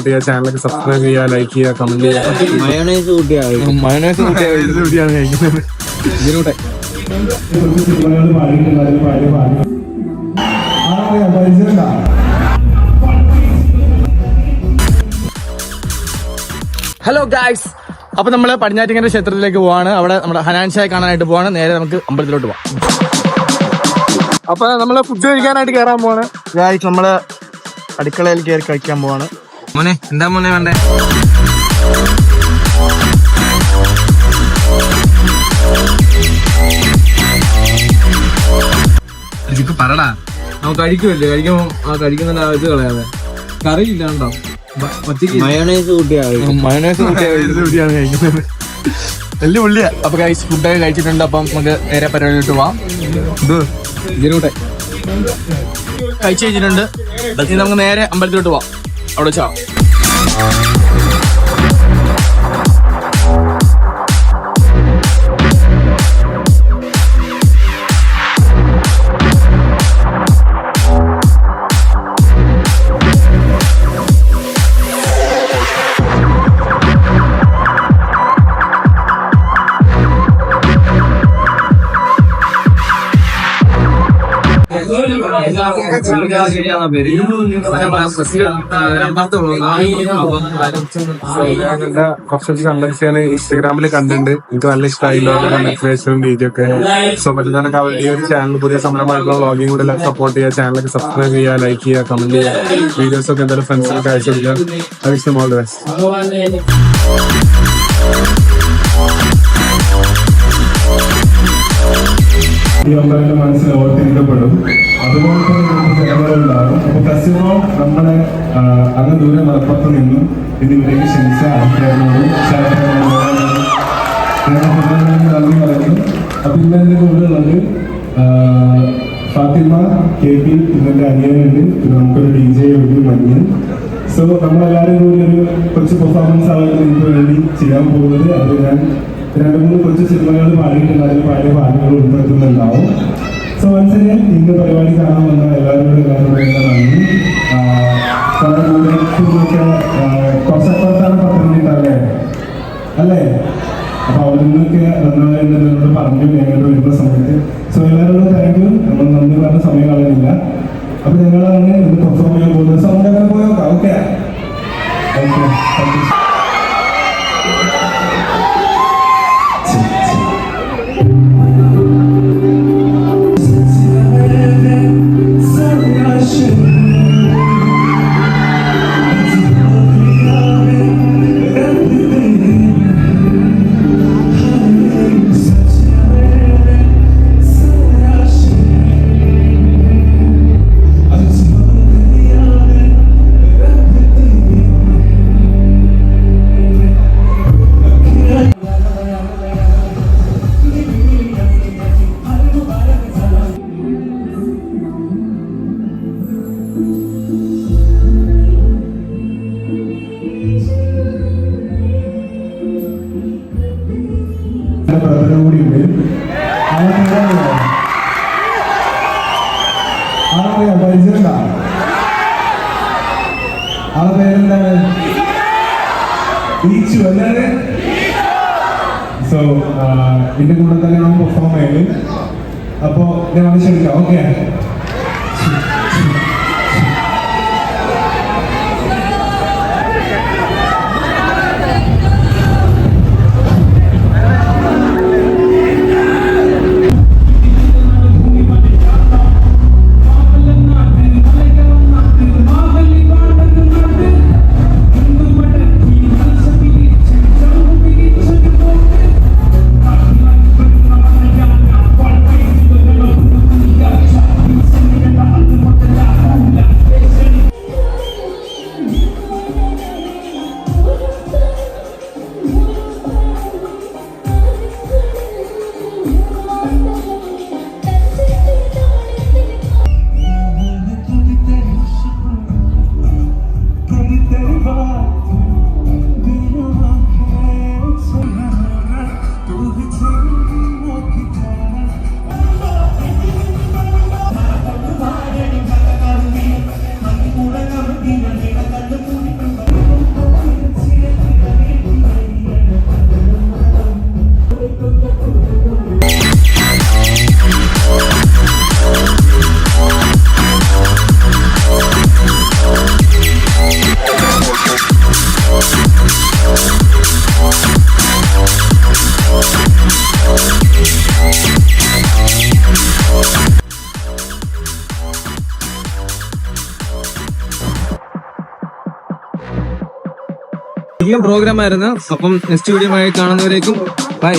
ചാനലൊക്കെ സബ്സ്ക്രൈബ് ചെയ്യുക, ലൈക്ക് ചെയ്യുക, കമന്റ് ചെയ്യുക. മയോണൈസ് കൂട്ടിയാണ് കഴിക്കുന്നത്. ഇതിലൂടെ ഹലോ ഗായ്സ്, അപ്പൊ നമ്മള് പടിഞ്ഞാറ്റിങ്ങര ക്ഷേത്രത്തിലേക്ക് പോവാണ്. അവിടെ നമ്മുടെ ഹനാൻഷായെ കാണാനായിട്ട് പോവാണ്. നേരെ നമുക്ക് അമ്പലത്തിലോട്ട് പോവാം. അപ്പൊ നമ്മള് ഫുഡ് കഴിക്കാനായിട്ട് കയറാൻ പോവാണ് ഗായ്സ്. നമ്മള് അടുക്കളയിൽ കയറി കഴിക്കാൻ പോവാണ്. മോനെ എന്താ മോനെ വേണ്ടേ? പറടാ, നമുക്ക് കഴിക്കുമല്ലേ, കഴിക്കുമ്പോ ആ കഴിക്കുന്ന ഇത് കളയാതെ. കറി ഇല്ലാണ്ടോ മയോണൈസ് കൂട്ടിയാണ് കഴിക്കുന്നത്. വലിയ പുള്ളിയാ. അപ്പൊ ഗൈസ് ഫുഡൊക്കെ കഴിച്ചിട്ടുണ്ട്. അപ്പം നമുക്ക് നേരെ പരിപാടിയിലോട്ട് പോവാം. ഇതിലൂടെ കഴിച്ചു കഴിഞ്ഞിട്ടുണ്ട്. ഇനി നമുക്ക് നേരെ അമ്പലത്തിലോട്ട് പോവാം. അവിടെ വെച്ചാ കുറച്ചൊക്കെ കണ്ടൻസ് ഞാൻ ഇൻസ്റ്റാഗ്രാമിൽ കണ്ടിട്ടുണ്ട്. എനിക്ക് നല്ല ഇഷ്ടമായില്ലേഷൻ രീതിയൊക്കെ. സോ പറ്റുന്നതൊക്കെ ഈ ഒരു ചാനൽ പുതിയ സംരംഭമായിട്ടുള്ള വ്ളോഗിംഗ് കൂടെ എല്ലാം സപ്പോർട്ട് ചെയ്യുക. ചാനലൊക്കെ സബ്സ്ക്രൈബ് ചെയ്യുക, ലൈക്ക് ചെയ്യുക, കമന്റ് ചെയ്യുക. വീഡിയോസ് ഒക്കെ എന്തായാലും ഫ്രണ്ട്സിനൊക്കെ അയച്ചു കൊടുക്കുക. All the best. ഈ അമ്പലത്തിന്റെ മനസ്സിൽ ഓർത്തിരിക്കപ്പെടും. അതുപോലെ തന്നെ ജനങ്ങളുണ്ടാകും. അപ്പൊ ഫെസ്റ്റിവൽ നമ്മളെ അങ്ങ് ദൂരെ മലപ്പുറത്ത് നിന്നും ഇതിലേക്ക് ക്ഷണിച്ച ആൾക്കാരോടും നന്ദി പറയുന്നു. അപ്പൊ ഇന്ന് എന്റെ കൂടെ ഉള്ളത് ഫാത്തിമ KP, ഇന്നത്തെ അനിയനുണ്ട്. പിന്നെ നമുക്കൊരു DJ ഉണ്ട് മഞ്ഞൻ. സോ നമ്മളെല്ലാവരും കൂടി ഒരു കുറച്ച് പെർഫോമൻസ് ആണ് നിങ്ങൾക്ക് വേണ്ടി ചെയ്യാൻ പോകുന്നത്. അത് ഞാൻ 2-3 കൊച്ചു സിനിമകൾ പാടിയിട്ടുണ്ട്. അതിൽ പാടിയ പാട്ടുകൾ ഉൾപ്പെടുത്തുന്നുണ്ടാവും. സോ മനസ്സിന് ഇന്ന് പരിപാടി കാണാൻ വന്ന എല്ലാവരോടും നന്ദി. കുറച്ചപ്പുറത്താണ് പത്തനംതിട്ട അല്ലേ? അപ്പൊ അവിടെ നിന്നൊക്കെ നന്നായിട്ട് പറഞ്ഞു ഞങ്ങൾ വരുന്ന സമയത്ത്. സോ എല്ലാവരോടും താങ്ക് യു. നമ്മൾ നന്ദി പറഞ്ഞ സമയം കളയുന്നില്ല. അപ്പൊ ഞങ്ങളാണ് ഇന്ന് പെർഫോം ചെയ്യാൻ പോകുന്നത്. സോ നമുക്ക് അങ്ങനെ പോയോക്കാം. Okay thank you. ആളെ പേരെന്താണ്? സോ ഇതിന്റെ കൂടെ തന്നെ ഞാൻ പെർഫോം ചെയ്യുന്നത്. അപ്പോ ഞാൻ ക്ഷണിക്കാം. ഓക്കെ പ്രോഗ്രാം ആയിരുന്നു. അപ്പം നെക്സ്റ്റ് വീഡിയോ കാണുന്നവരേക്കും ബൈ.